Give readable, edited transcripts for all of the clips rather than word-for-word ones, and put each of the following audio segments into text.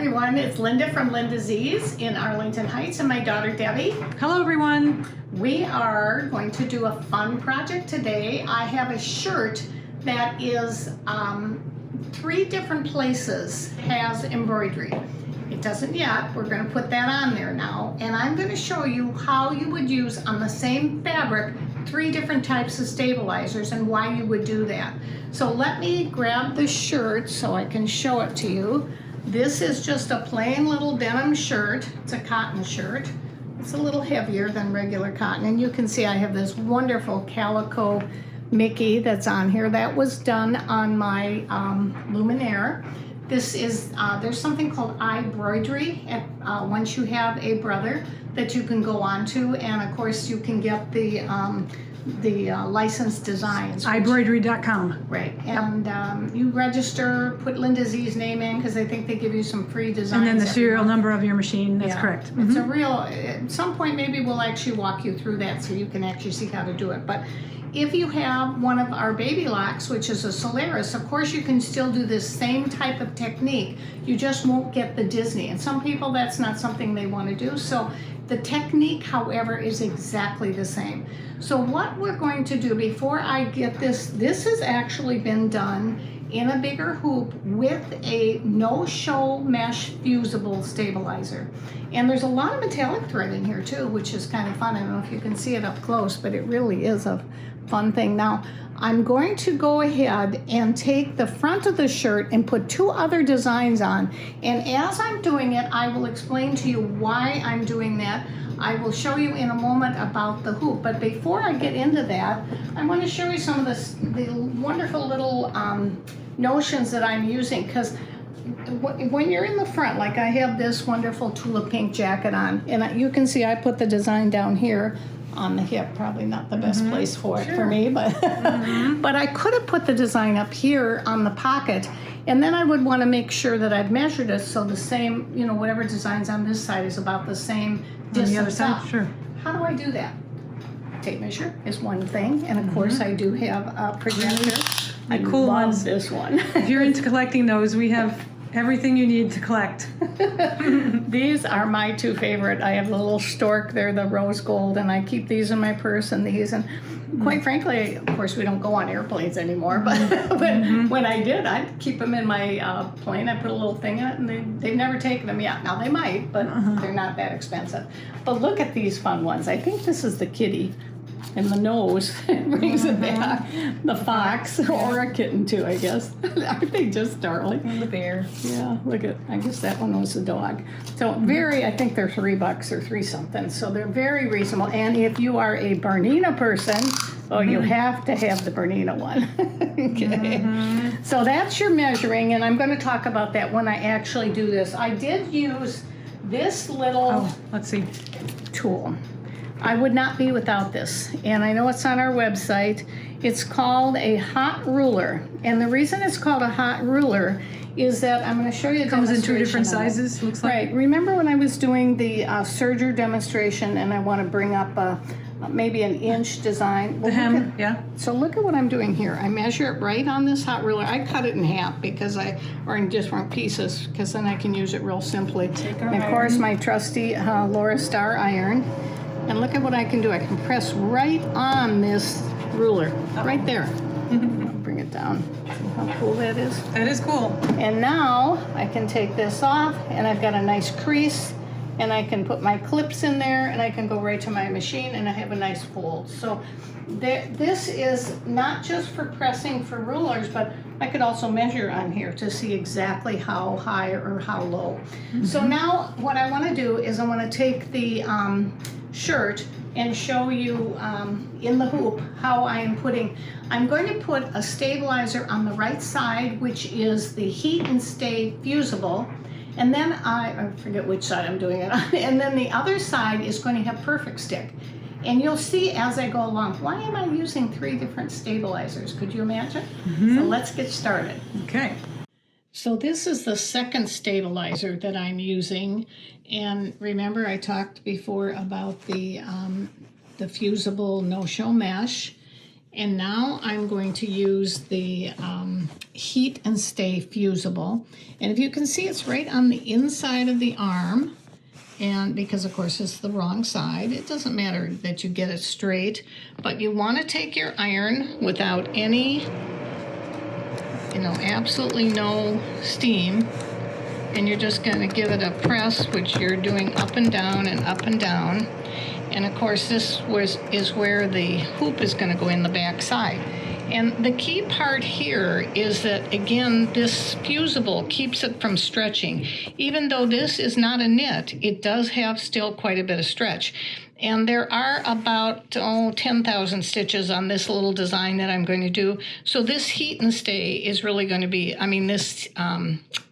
everyone, it's Linda from Linda Z's in Arlington Heights and my daughter Debbie. Hello everyone. We are going to do a fun project today. I have a shirt that is 3 different places has embroidery. It doesn't yet, we're going to put that on there now, and I'm going to show you how you would use on the same fabric 3 different types of stabilizers and why you would do that. So let me grab the shirt so I can show it to you. This is just a plain little denim shirt. It's a cotton shirt. It's a little heavier than regular cotton, and you can see I have this wonderful calico Mickey that's on here. That was done on my Luminaire. This is, there's something called embroidery once you have a brother that you can go on to, and of course you can get the licensed designs. Embroidery.com. Right, and you register, put Linda Z's name in because I think they give you some free designs. And then the serial number of your machine, that's correct. It's a real, at some point maybe we'll actually walk you through that so you can actually see how to do it. But if you have one of our baby locks, which is a Solaris, of course you can still do this same type of technique. You just won't get the Disney. And some people, that's not something they want to do. So the technique, however, is exactly the same. So what we're going to do before I get this has actually been done in a bigger hoop with a no-show mesh fusible stabilizer. And there's a lot of metallic thread in here too, which is kind of fun. I don't know if you can see it up close, but it really is a fun thing. Now, I'm going to go ahead and take the front of the shirt and put 2 other designs on. And as I'm doing it, I will explain to you why I'm doing that. I will show you in a moment about the hoop, but before I get into that, I want to show you some of the wonderful little notions that I'm using, because when you're in the front, like I have this wonderful tulip pink jacket on, and you can see I put the design down here on the hip, probably not the best place for it for me, but but I could have put the design up here on the pocket, and then I would want to make sure that I've measured it so the same, you know, whatever design's on this side is about the same distance on the other side, up. sure. How do I do that? Tape measure is one thing, and of course I do have a projector. I cool love ones. this one. If you're into collecting those, we have everything you need to collect. These are my 2 favorite. I have the little stork, they're the rose gold, and I keep these in my purse and these. And quite frankly, of course, we don't go on airplanes anymore, but when I did, I'd keep them in my plane. I put a little thing in it, and they've never taken them yet. Now, they might, but they're not that expensive. But look at these fun ones. I think this is the kitty. And the nose brings it back. The fox, or a kitten too, I guess. Aren't they just darling? And the bear. Yeah, look at, I guess that one was the dog. So I think they're $3 or 3 something. So they're very reasonable. And if you are a Bernina person, you have to have the Bernina one. Okay. So that's your measuring, and I'm going to talk about that when I actually do this. I did use this little let's see, tool. I would not be without this, and I know it's on our website. It's called a hot ruler, and the reason it's called a hot ruler is that I'm going to show you. It comes in 2 different sizes, looks like. Right. Remember when I was doing the serger demonstration, and I want to bring up maybe an inch design. The hem, yeah. So look at what I'm doing here. I measure it right on this hot ruler. I cut it in half or in different pieces, because then I can use it real simply. And of course, my trusty Laura Star iron. And look at what I can do. I can press right on this ruler, right there. I'll bring it down. See how cool that is? That is cool. And now I can take this off, and I've got a nice crease, and I can put my clips in there, and I can go right to my machine, and I have a nice fold. So this is not just for pressing for rulers, but I could also measure on here to see exactly how high or how low. So now what I want to do is I want to take the shirt and show you in the hoop how I'm going to put a stabilizer on the right side, which is the heat and stay fusible, and then I forget which side I'm doing it on, and then the other side is going to have perfect stick. And you'll see as I go along, why am I using 3 different stabilizers? Could you imagine? So let's get started. Okay. So this is the second stabilizer that I'm using, and remember I talked before about the fusible no-show mesh, And now I'm going to use the Heat and Stay Fusible. And if you can see, it's right on the inside of the arm. And because, of course, it's the wrong side, it doesn't matter that you get it straight. But you want to take your iron without any, absolutely no steam. And you're just going to give it a press, which you're doing up and down and up and down. And of course, this is where the hoop is going to go in the back side. And the key part here is that, again, this fusible keeps it from stretching. Even though this is not a knit, it does have still quite a bit of stretch. And there are about 10,000 stitches on this little design that I'm going to do. So this Heat and Stay is really going to be, this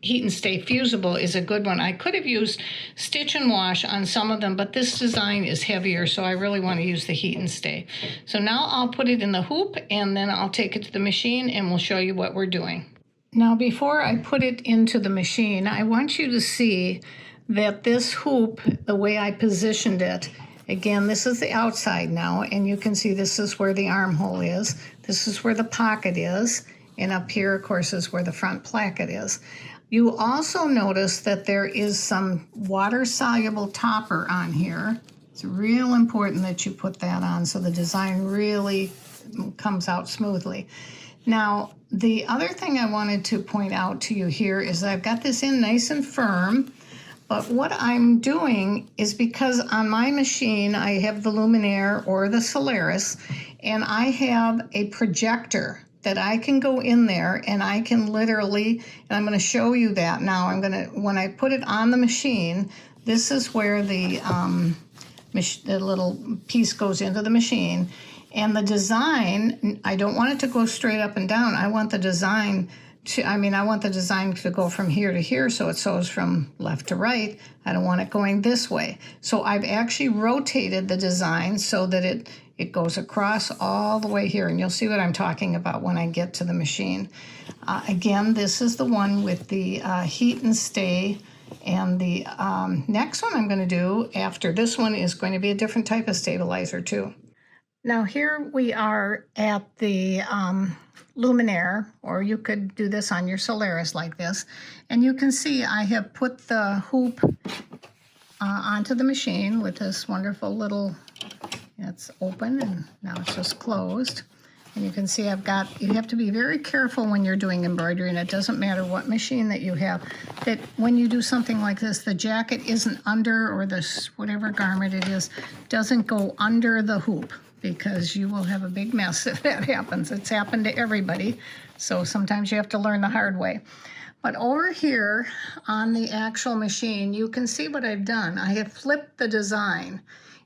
Heat and Stay Fusible is a good one. I could have used Stitch and Wash on some of them, but this design is heavier, so I really want to use the Heat and Stay. So now I'll put it in the hoop, and then I'll take it to the machine, and we'll show you what we're doing. Now, before I put it into the machine, I want you to see that this hoop, the way I positioned it, again, this is the outside now, and you can see this is where the armhole is. This is where the pocket is, and up here, of course, is where the front placket is. You also notice that there is some water-soluble topper on here. It's real important that you put that on so the design really comes out smoothly. Now, the other thing I wanted to point out to you here is that I've got this in nice and firm. But what I'm doing is, because on my machine I have the Luminaire or the Solaris, and I have a projector that I can go in there and I can literally, and I'm going to show you that now. When I put it on the machine, this is where the little piece goes into the machine. And the design, I don't want it to go straight up and down. I want the design to go from here to here, so it sews from left to right. I don't want it going this way. So I've actually rotated the design so that it goes across all the way here, and you'll see what I'm talking about when I get to the machine. Again, this is the one with the Heat and Stay, and the next one I'm going to do after this one is going to be a different type of stabilizer too. Now here we are at the Luminaire, or you could do this on your Solaris like this, and you can see I have put the hoop onto the machine with this wonderful little, it's open and now it's just closed. And you can see you have to be very careful when you're doing embroidery, and it doesn't matter what machine that you have, that when you do something like this, the jacket isn't under, or this whatever garment it is, doesn't go under the hoop, because you will have a big mess if that happens. It's happened to everybody, so sometimes you have to learn the hard way. But over here on the actual machine, you can see what I've done. I have flipped the design,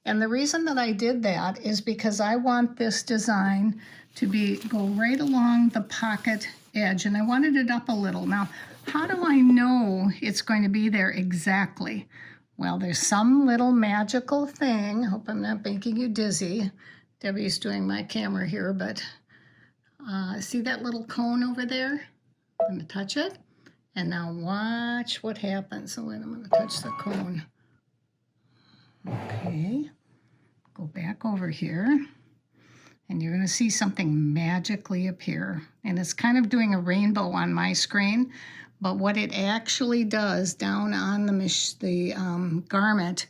and the reason that I did that is because I want this design to go right along the pocket edge, and I wanted it up a little. Now, how do I know it's going to be there exactly? Well, there's some little magical thing. I hope I'm not making you dizzy. Debbie's doing my camera here, but see that little cone over there? I'm going to touch it, and now watch what happens. So wait, I'm going to touch the cone. Okay, go back over here, and you're going to see something magically appear. And it's kind of doing a rainbow on my screen, but what it actually does down on the garment,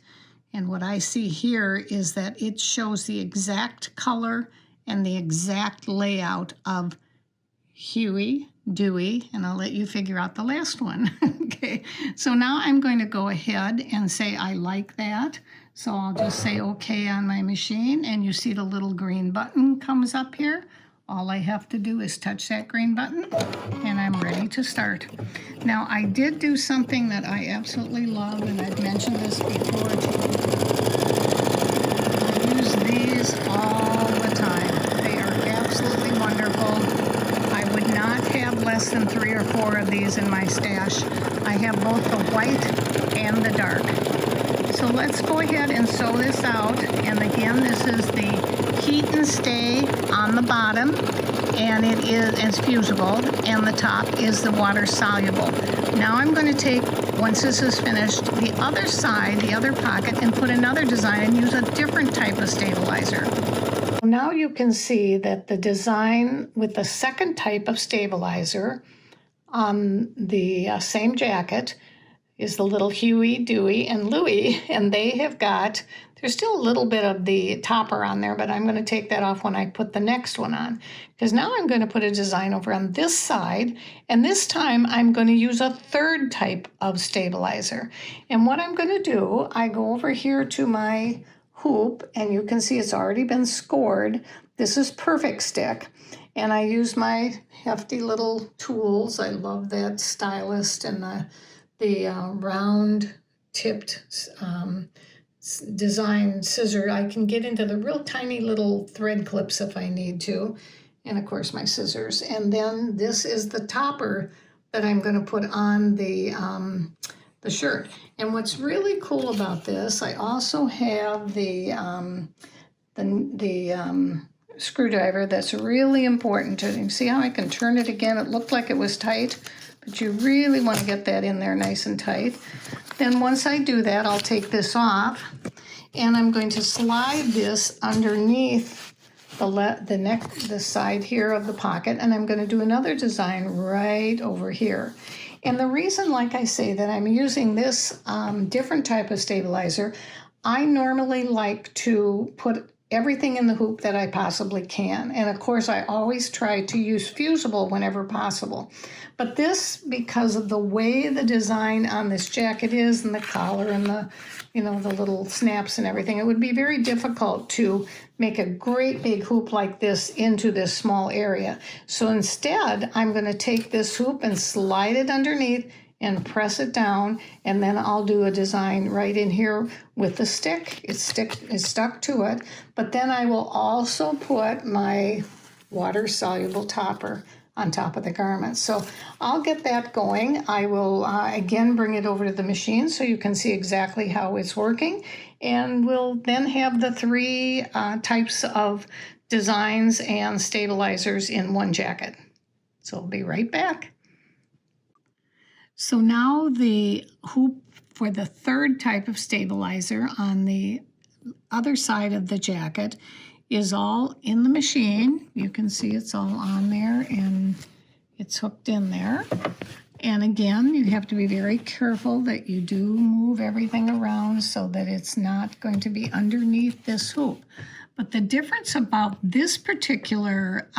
and what I see here is that it shows the exact color and the exact layout of Huey, Dewey, and I'll let you figure out the last one. Okay, so now I'm going to go ahead and say I like that. So I'll just say okay on my machine, and you see the little green button comes up here. All I have to do is touch that green button, and I'm ready to start. Now, I did do something that I absolutely love, and I've mentioned this before too. I use these all the time. They are absolutely wonderful. I would not have less than 3 or 4 of these in my stash. I have both the white and the dark. So let's go ahead and sew this out. And again, this is the Heat and Stay on the bottom, and it's fusible, and the top is the water soluble. Now I'm going to take, once this is finished, the other side, the other pocket, and put another design and use a different type of stabilizer. now you can see that the design with the second type of stabilizer on the same jacket is the little Huey, Dewey, and Louie, and they have got, there's still a little bit of the topper on there, but I'm going to take that off when I put the next one on, because now I'm going to put a design over on this side, and this time I'm going to use a third type of stabilizer. And what I'm going to do, I go over here to my hoop, and you can see it's already been scored. This is Perfect Stick, and I use my hefty little tools. I love that stylist and the round tipped design scissor. I can get into the real tiny little thread clips if I need to, and of course my scissors. And then this is the topper that I'm going to put on the shirt. And what's really cool about this, I also have the screwdriver that's really important. You can see how I can turn it again. It looked like it was tight, but you really want to get that in there nice and tight. Then once I do that, I'll take this off, and I'm going to slide this underneath the side here of the pocket, and I'm going to do another design right over here. And the reason, like I say, that I'm using this different type of stabilizer, I normally like to put everything in the hoop that I possibly can. And of course, I always try to use Fusible whenever possible. But this, because of the way the design on this jacket is, and the collar and the, the little snaps and everything, it would be very difficult to make a great big hoop like this into this small area. So instead, I'm going to take this hoop and slide it underneath and press it down, and then I'll do a design right in here with the stick. It's stuck to it, but then I will also put my water-soluble topper on top of the garment. So I'll get that going. I will again bring it over to the machine so you can see exactly how it's working, and we'll then have the three types of designs and stabilizers in one jacket. So I'll be right back. So now the hoop for the third type of stabilizer on the other side of the jacket is all in the machine. You can see it's all on there and it's hooked in there. And again, you have to be very careful that you do move everything around so that it's not going to be underneath this hoop. But the difference about this particular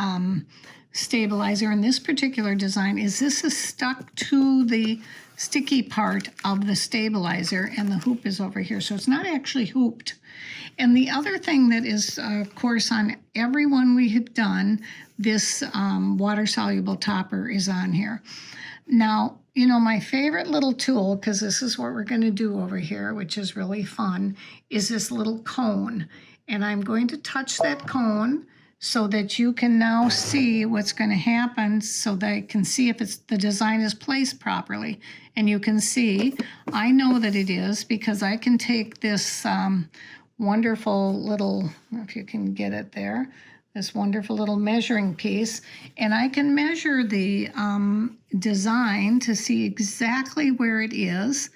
stabilizer in this particular design is this is stuck to the sticky part of the stabilizer, and the hoop is over here, so it's not actually hooped. And the other thing that is, of course, on every one we have done, this water-soluble topper is on here. Now, my favorite little tool, because this is what we're going to do over here, which is really fun, is this little cone. And I'm going to touch that cone so that you can now see what's going to happen, so that I can see if the design is placed properly. And you can see, I know that it is, because I can take this wonderful little, if you can get it there, this wonderful little measuring piece, and I can measure the design to see exactly where it is.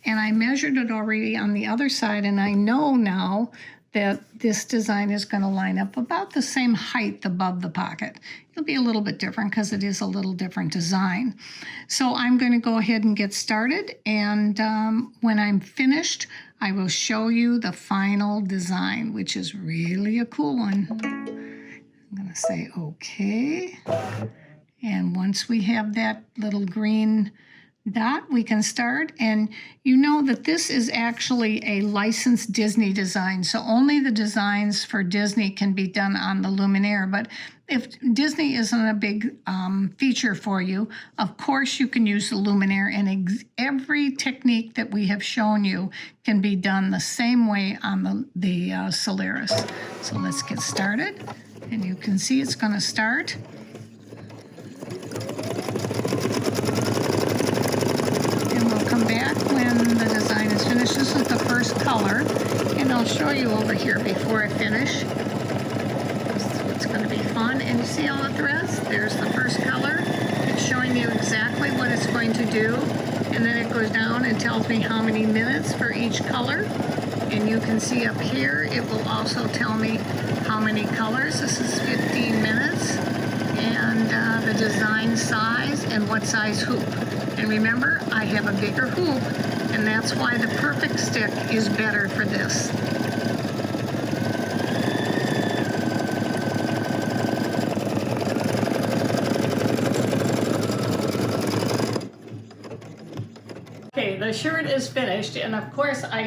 And I measured it already on the other side, and I know now that this design is going to line up about the same height above the pocket. It'll be a little bit different because it is a little different design. So I'm going to go ahead and get started, and when I'm finished, I will show you the final design, which is really a cool one. I'm going to say okay, and once we have that little green dot, we can start. And you know that this is actually a licensed Disney design, so only the designs for Disney can be done on the Luminaire. But if Disney isn't a big feature for you, of course you can use the Luminaire, and every technique that we have shown you can be done the same way on the Solaris. So let's get started, and you can see it's going to start. Back when the design is finished. This is the first color, and I'll show you over here before I finish. It's going to be fun. And you see all the threads? There's the first color. It's showing you exactly what it's going to do, and then it goes down and tells me how many minutes for each color. And you can see up here, it will also tell me how many colors. This is 15 minutes. And the design size and what size hoop. And remember, I have a bigger hoop, and that's why the perfect stick is better for this. Okay, the shirt is finished, and of course I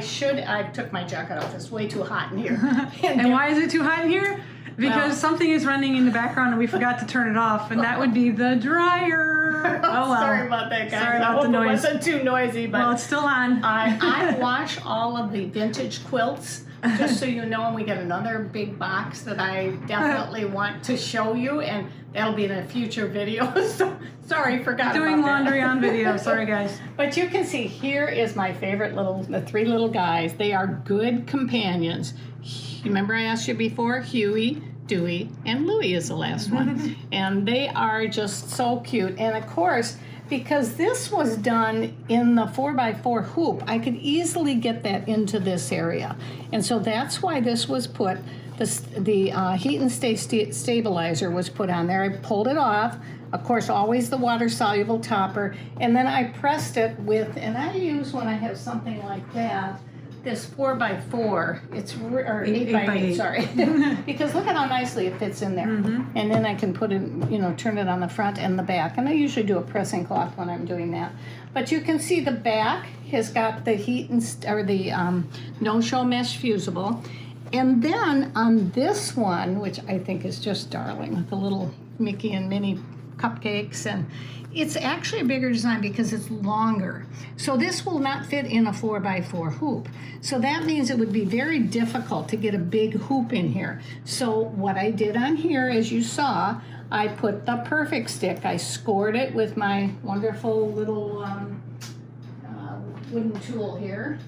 took my jacket off. It's way too hot in here. And why is it too hot in here? Because something is running in the background and we forgot to turn it off, and that would be the dryer. Oh well. Sorry about that, guys. Sorry about I hope the noise. It wasn't too noisy, but well, it's still on. I wash all of the vintage quilts, just so you know, and we got another big box that I definitely want to show you, and that'll be in a future video. So sorry, forgot Doing about laundry that. on video. Sorry, guys. But you can see here is my favorite the three little guys. They are good companions. Remember I asked you before, Huey, Dewey, and Louie is the last one. And they are just so cute. And of course, because this was done in the 4x4 hoop, I could easily get that into this area. And so that's why this was put, the heat and stay stabilizer was put on there. I pulled it off. Of course, always the water-soluble topper. And then I pressed it with, and I use when I have something like that, this 4x4, or 8x8, sorry. Because look at how nicely it fits in there. And then I can put it, turn it on the front and the back. And I usually do a pressing cloth when I'm doing that. But you can see the back has got the the no-show mesh fusible. And then on this one, which I think is just darling, with the little Mickey and Minnie cupcakes, and it's actually a bigger design because it's longer. So this will not fit in a 4x4 hoop. So that means it would be very difficult to get a big hoop in here. So what I did on here, as you saw, I put the perfect stick. I scored it with my wonderful little wooden tool here.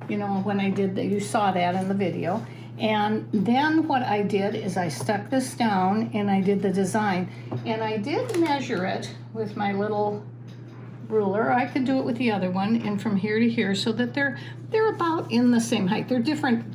When I did that, you saw that in the video. And then what I did is I stuck this down and I did the design. And I did measure it with my little ruler. I could do it with the other one, and from here to here, so that they're about in the same height. They're different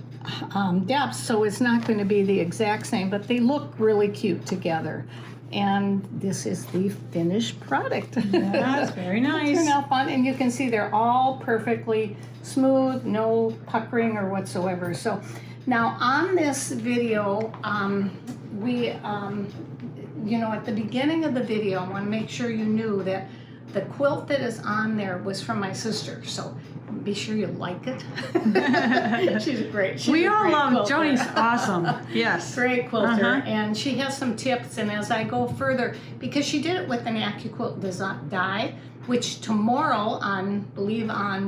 depths, so it's not going to be the exact same, but they look really cute together. And this is the finished product. That's very nice. Turned out fun, and you can see they're all perfectly smooth, no puckering or whatsoever. So now on this video, at the beginning of the video, I want to make sure you knew that the quilt that is on there was from my sister. So be sure you like it. She's great. We all love Joni's awesome. Yes. Great quilter. And she has some tips, and as I go further, because she did it with an ACCUQUILT die, which tomorrow, on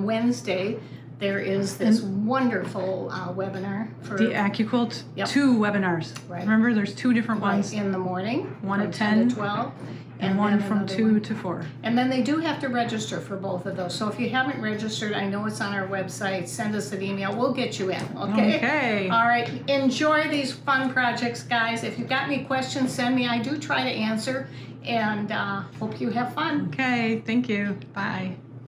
Wednesday, there is this wonderful webinar for the ACCUQUILT 2 webinars. Right. Remember, there's 2 different ones. In the morning, one from at 10 to 12. And one then from another 2 one. to 4. And then they do have to register for both of those. So if you haven't registered, I know it's on our website, send us an email. We'll get you in, okay? Okay. All right. Enjoy these fun projects, guys. If you've got any questions, send me. I do try to answer. And hope you have fun. Okay, thank you. Bye.